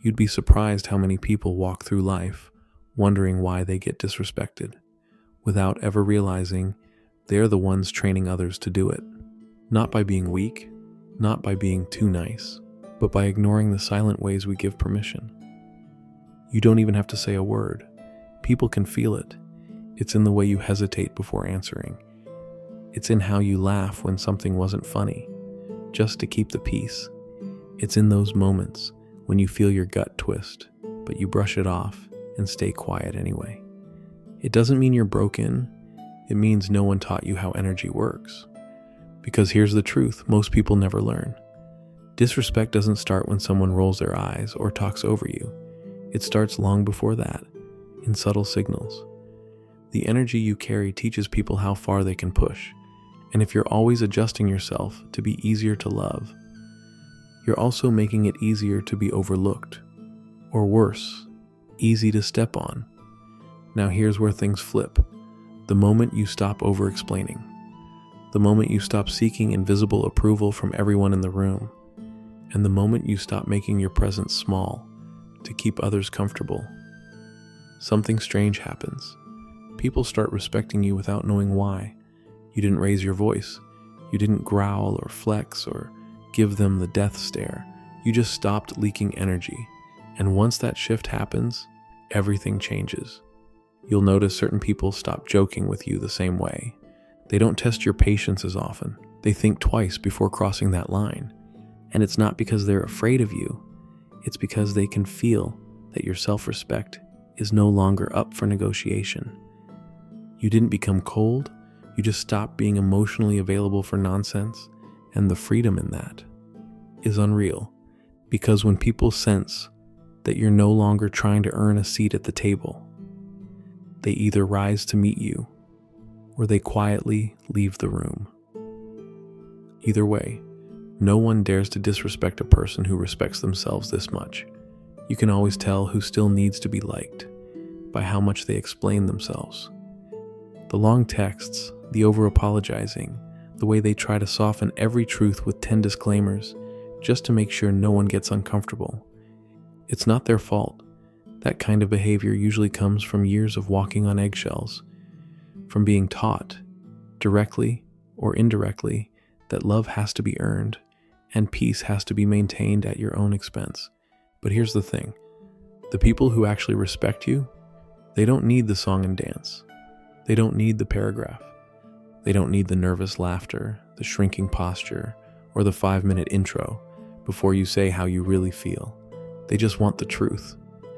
You'd be surprised how many people walk through life wondering why they get disrespected, without ever realizing they're the ones training others to do it. Not by being weak, not by being too nice, but by ignoring the silent ways we give permission. You don't even have to say a word. People can feel it. It's in the way you hesitate before answering. It's in how you laugh when something wasn't funny, just to keep the peace. It's in those moments when you feel your gut twist, but you brush it off and stay quiet anyway. It doesn't mean you're broken. It means no one taught you how energy works. Because here's the truth, most people never learn. Disrespect doesn't start when someone rolls their eyes or talks over you. It starts long before that, in subtle signals. The energy you carry teaches people how far they can push. And if you're always adjusting yourself to be easier to love, you're also making it easier to be overlooked. Or worse, easy to step on. Now here's where things flip. The moment you stop over-explaining. The moment you stop seeking invisible approval from everyone in the room. And the moment you stop making your presence small to keep others comfortable. Something strange happens. People start respecting you without knowing why. You didn't raise your voice. You didn't growl or flex or give them the death stare. You just stopped leaking energy. And once that shift happens, everything changes. You'll notice certain people stop joking with you the same way. They don't test your patience as often. They think twice before crossing that line. And it's not because they're afraid of you. It's because they can feel that your self-respect is no longer up for negotiation. You didn't become cold. You just stopped being emotionally available for nonsense. And the freedom in that is unreal. Because when people sense that you're no longer trying to earn a seat at the table, they either rise to meet you or they quietly leave the room. Either way, no one dares to disrespect a person who respects themselves this much. You can always tell who still needs to be liked by how much they explain themselves. The long texts, the over-apologizing, the way they try to soften every truth with 10 disclaimers just to make sure no one gets uncomfortable. It's not their fault. That kind of behavior usually comes from years of walking on eggshells, from being taught, directly or indirectly, that love has to be earned and peace has to be maintained at your own expense. But here's the thing. The people who actually respect you, they don't need the song and dance. They don't need the paragraph. They don't need the nervous laughter, the shrinking posture, or the 5-minute intro before you say how you really feel. They just want the truth.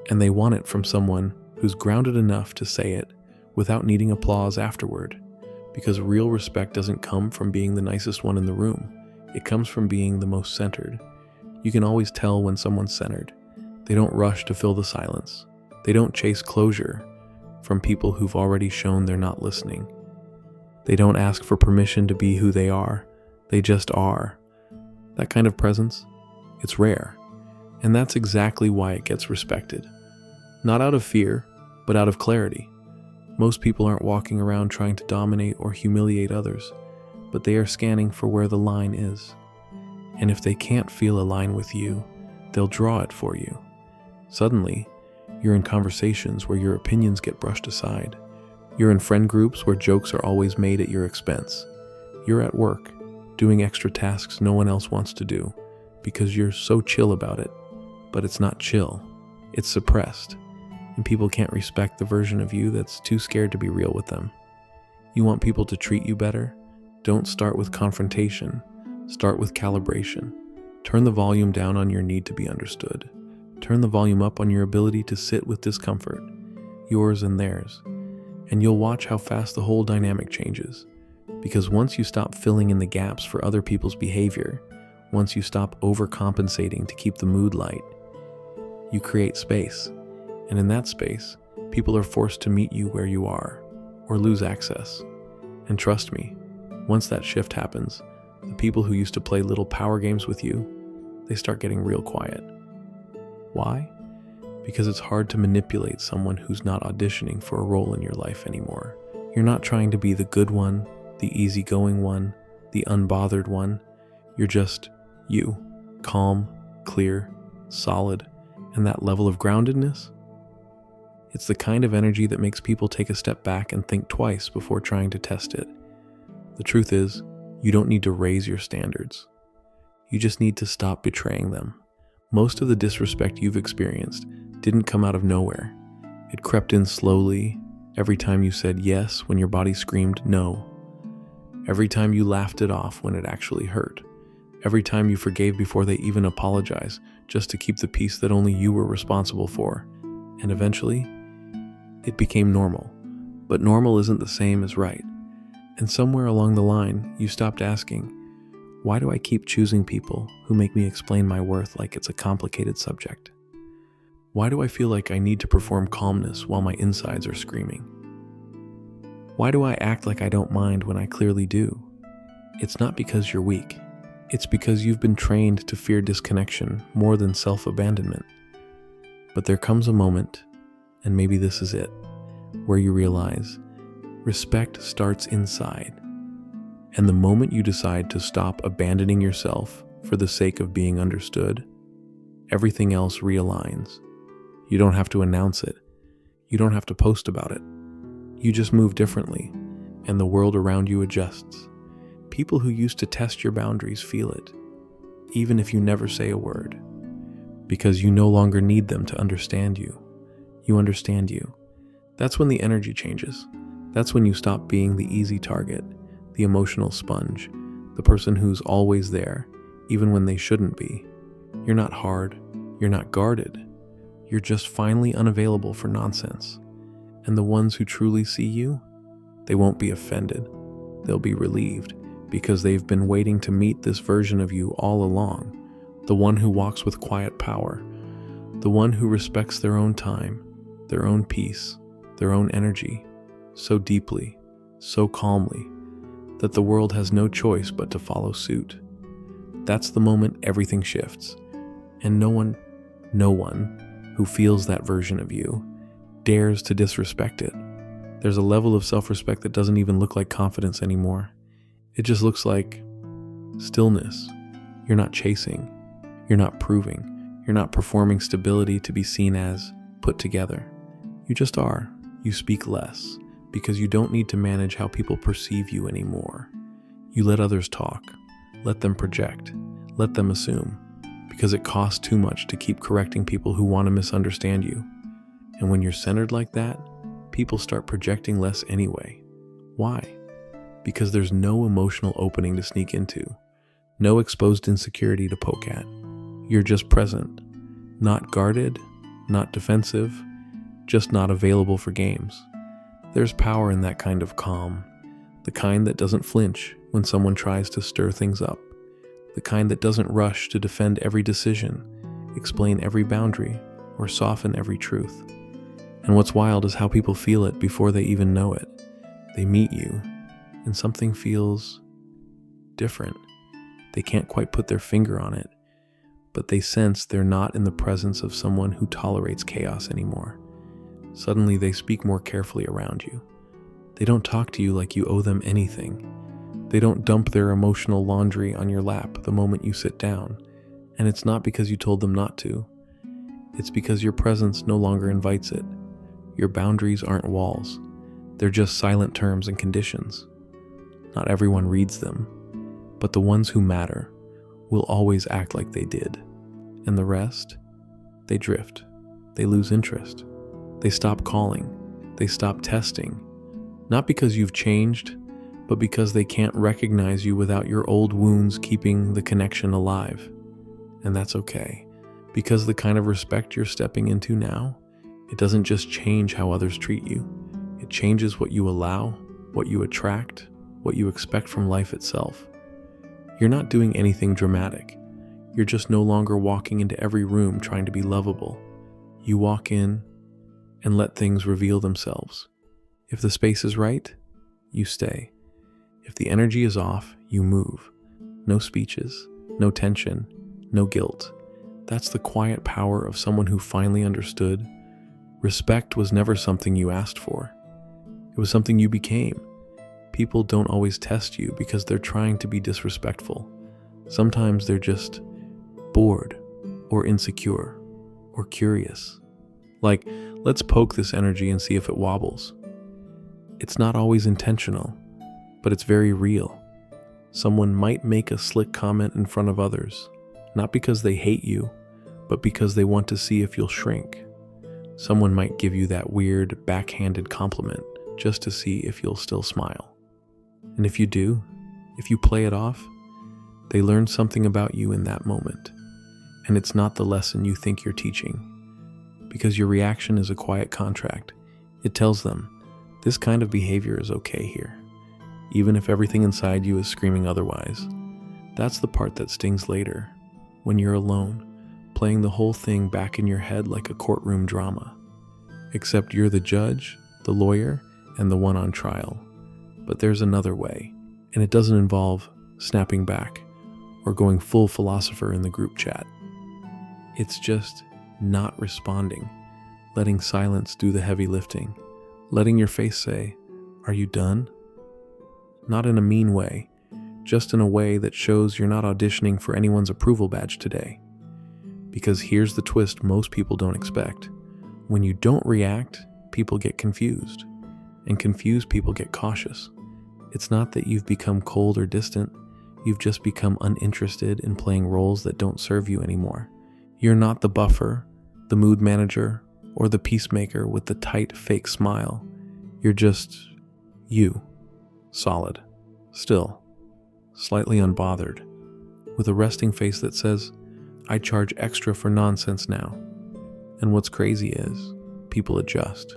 And they want it from someone who's grounded enough to say it without needing applause afterward. Because real respect doesn't come from being the nicest one in the room. It comes from being the most centered. You can always tell when someone's centered. They don't rush to fill the silence. They don't chase closure from people who've already shown they're not listening. They don't ask for permission to be who they are. They just are. That kind of presence, it's rare. And that's exactly why it gets respected. Not out of fear, but out of clarity. Most people aren't walking around trying to dominate or humiliate others, but they are scanning for where the line is. And if they can't feel a line with you, they'll draw it for you. Suddenly, you're in conversations where your opinions get brushed aside. You're in friend groups where jokes are always made at your expense. You're at work, doing extra tasks no one else wants to do, because you're so chill about it. But it's not chill, it's suppressed. And people can't respect the version of you that's too scared to be real with them. You want people to treat you better? Don't start with confrontation. Start with calibration. Turn the volume down on your need to be understood. Turn the volume up on your ability to sit with discomfort, yours and theirs. And you'll watch how fast the whole dynamic changes. Because once you stop filling in the gaps for other people's behavior, once you stop overcompensating to keep the mood light, you create space. And in that space, people are forced to meet you where you are, or lose access. And trust me, once that shift happens, the people who used to play little power games with you, they start getting real quiet. Why? Because it's hard to manipulate someone who's not auditioning for a role in your life anymore. You're not trying to be the good one, the easygoing one, the unbothered one. You're just you, calm, clear, solid, And that level of groundedness? It's the kind of energy that makes people take a step back and think twice before trying to test it. The truth is, you don't need to raise your standards. You just need to stop betraying them. Most of the disrespect you've experienced didn't come out of nowhere. It crept in slowly, every time you said yes when your body screamed no. Every time you laughed it off when it actually hurt. Every time you forgave before they even apologized, just to keep the peace that only you were responsible for. And eventually, it became normal. But normal isn't the same as right. And somewhere along the line, you stopped asking, why do I keep choosing people who make me explain my worth like it's a complicated subject? Why do I feel like I need to perform calmness while my insides are screaming? Why do I act like I don't mind when I clearly do? It's not because you're weak. It's because you've been trained to fear disconnection more than self-abandonment. But there comes a moment, and maybe this is it, where you realize respect starts inside. And the moment you decide to stop abandoning yourself for the sake of being understood, everything else realigns. You don't have to announce it. You don't have to post about it. You just move differently, and the world around you adjusts. People who used to test your boundaries feel it, even if you never say a word, because you no longer need them to understand you. You understand you. That's when the energy changes. That's when you stop being the easy target, the emotional sponge, the person who's always there, even when they shouldn't be. You're not hard. You're not guarded. You're just finally unavailable for nonsense. And the ones who truly see you, they won't be offended. They'll be relieved, because they've been waiting to meet this version of you all along, the one who walks with quiet power, the one who respects their own time, their own peace, their own energy, so deeply, so calmly, that the world has no choice but to follow suit. That's the moment everything shifts, and no one who feels that version of you dares to disrespect it. There's a level of self-respect that doesn't even look like confidence anymore. It just looks like stillness. You're not chasing. You're not proving. You're not performing stability to be seen as put together. You just are. You speak less because you don't need to manage how people perceive you anymore. You let others talk. Let them project. Let them assume. Because it costs too much to keep correcting people who want to misunderstand you. And when you're centered like that, people start projecting less anyway. Why? Because there's no emotional opening to sneak into, no exposed insecurity to poke at. You're just present, not guarded, not defensive, just not available for games. There's power in that kind of calm, the kind that doesn't flinch when someone tries to stir things up, the kind that doesn't rush to defend every decision, explain every boundary, or soften every truth. And what's wild is how people feel it before they even know it. They meet you, and something feels different. They can't quite put their finger on it, but they sense they're not in the presence of someone who tolerates chaos anymore. Suddenly they speak more carefully around you. They don't talk to you like you owe them anything. They don't dump their emotional laundry on your lap the moment you sit down, and it's not because you told them not to. It's because your presence no longer invites it. Your boundaries aren't walls. They're just silent terms and conditions. Not everyone reads them, but the ones who matter will always act like they did. And the rest? They drift. They lose interest. They stop calling. They stop testing. Not because you've changed, but because they can't recognize you without your old wounds keeping the connection alive. And that's okay, because the kind of respect you're stepping into now, it doesn't just change how others treat you. It changes what you allow, what you attract, what you expect from life itself. You're not doing anything dramatic. You're just no longer walking into every room trying to be lovable. You walk in and let things reveal themselves. If the space is right, you stay. If the energy is off, you move. No speeches, no tension, no guilt. That's the quiet power of someone who finally understood. Respect was never something you asked for. It was something you became. People don't always test you because they're trying to be disrespectful. Sometimes they're just bored or insecure or curious. Like, let's poke this energy and see if it wobbles. It's not always intentional, but it's very real. Someone might make a slick comment in front of others, not because they hate you, but because they want to see if you'll shrink. Someone might give you that weird, backhanded compliment just to see if you'll still smile. And if you do, if you play it off, they learn something about you in that moment. And it's not the lesson you think you're teaching, because your reaction is a quiet contract. It tells them, this kind of behavior is okay here, even if everything inside you is screaming otherwise. That's the part that stings later, when you're alone, playing the whole thing back in your head like a courtroom drama. Except you're the judge, the lawyer, and the one on trial. But there's another way, and it doesn't involve snapping back or going full philosopher in the group chat. It's just not responding, letting silence do the heavy lifting, letting your face say, "Are you done?" Not in a mean way, just in a way that shows you're not auditioning for anyone's approval badge today. Because here's the twist most people don't expect. When you don't react, people get confused. And confused people get cautious. It's not that you've become cold or distant. You've just become uninterested in playing roles that don't serve you anymore. You're not the buffer, the mood manager, or the peacemaker with the tight, fake smile. You're just you. Solid. Still. Slightly unbothered. With a resting face that says, I charge extra for nonsense now. And what's crazy is, people adjust.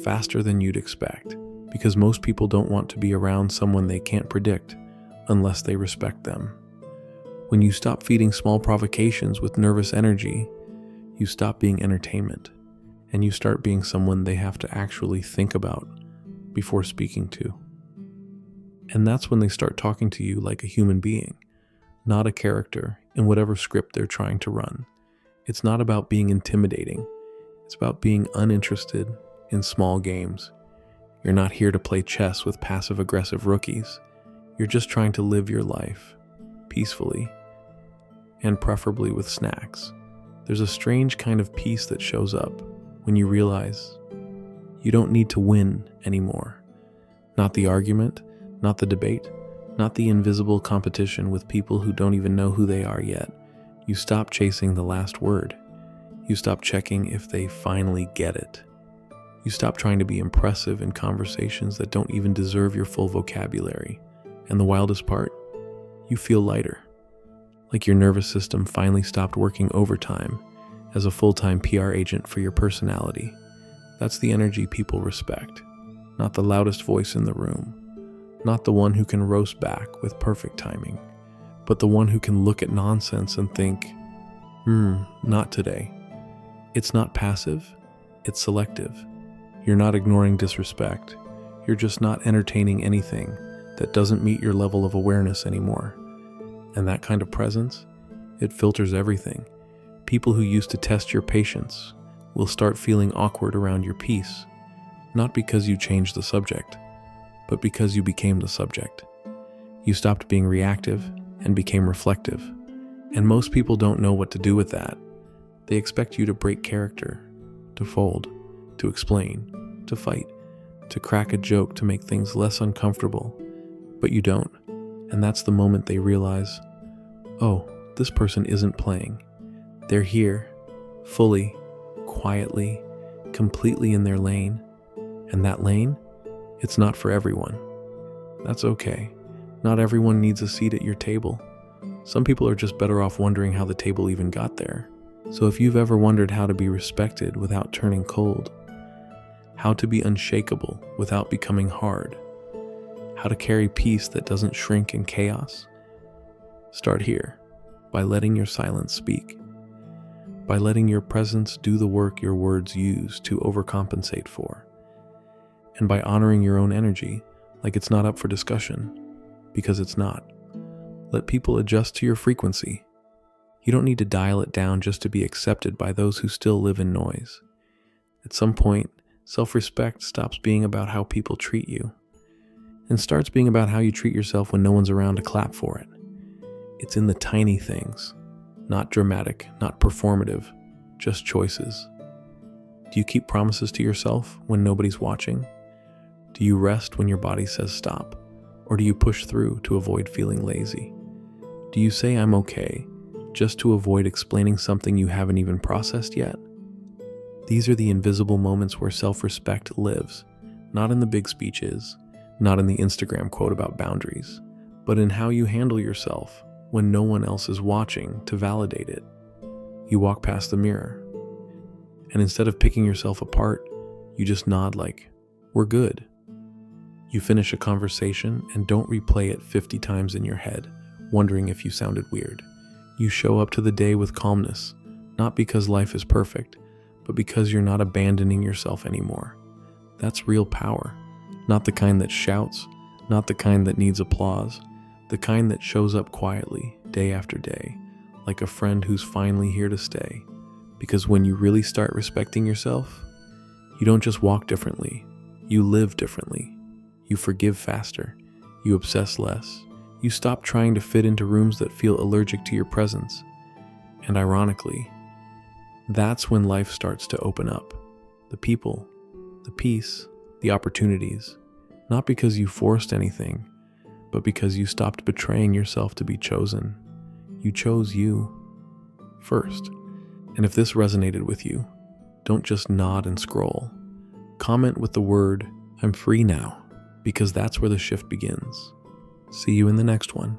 Faster than you'd expect. Because most people don't want to be around someone they can't predict unless they respect them. When you stop feeding small provocations with nervous energy, you stop being entertainment, and you start being someone they have to actually think about before speaking to. And that's when they start talking to you like a human being, not a character in whatever script they're trying to run. It's not about being intimidating. It's about being uninterested in small games. You're not here to play chess with passive-aggressive rookies. You're just trying to live your life peacefully, and preferably with snacks. There's a strange kind of peace that shows up when you realize you don't need to win anymore. Not the argument, not the debate, not the invisible competition with people who don't even know who they are yet. You stop chasing the last word. You stop checking if they finally get it. You stop trying to be impressive in conversations that don't even deserve your full vocabulary. And the wildest part, you feel lighter. Like your nervous system finally stopped working overtime as a full-time PR agent for your personality. That's the energy people respect. Not the loudest voice in the room. Not the one who can roast back with perfect timing. But the one who can look at nonsense and think, not today. It's not passive, it's selective. You're not ignoring disrespect. You're just not entertaining anything that doesn't meet your level of awareness anymore. And that kind of presence, it filters everything. People who used to test your patience will start feeling awkward around your peace, not because you changed the subject, but because you became the subject. You stopped being reactive and became reflective. And most people don't know what to do with that. They expect you to break character, to fold, to explain, to fight, to crack a joke to make things less uncomfortable. But you don't. And that's the moment they realize, oh, this person isn't playing. They're here, fully, quietly, completely in their lane. And that lane, it's not for everyone. That's okay. Not everyone needs a seat at your table. Some people are just better off wondering how the table even got there. So if you've ever wondered how to be respected without turning cold, how to be unshakable without becoming hard, how to carry peace that doesn't shrink in chaos, start here by letting your silence speak, by letting your presence do the work your words use to overcompensate for, and by honoring your own energy like it's not up for discussion, because it's not. Let people adjust to your frequency. You don't need to dial it down just to be accepted by those who still live in noise. At some point, self-respect stops being about how people treat you and starts being about how you treat yourself when no one's around to clap for it. It's in the tiny things, not dramatic, not performative, just choices. Do you keep promises to yourself when nobody's watching? Do you rest when your body says stop? Or do you push through to avoid feeling lazy? Do you say I'm okay just to avoid explaining something you haven't even processed yet? These are the invisible moments where self-respect lives, not in the big speeches, not in the Instagram quote about boundaries, but in how you handle yourself when no one else is watching to validate it. You walk past the mirror, and instead of picking yourself apart, you just nod like, we're good. You finish a conversation and don't replay it 50 times in your head, wondering if you sounded weird. You show up to the day with calmness, not because life is perfect, but because you're not abandoning yourself anymore. That's real power, not the kind that shouts, not the kind that needs applause, the kind that shows up quietly, day after day, like a friend who's finally here to stay. Because when you really start respecting yourself, you don't just walk differently, you live differently. You forgive faster, you obsess less, you stop trying to fit into rooms that feel allergic to your presence. And ironically, that's when life starts to open up. The people, the peace, the opportunities. Not because you forced anything, but because you stopped betraying yourself to be chosen. You chose you first. And if this resonated with you, don't just nod and scroll. Comment with the word, I'm free now, because that's where the shift begins. See you in the next one.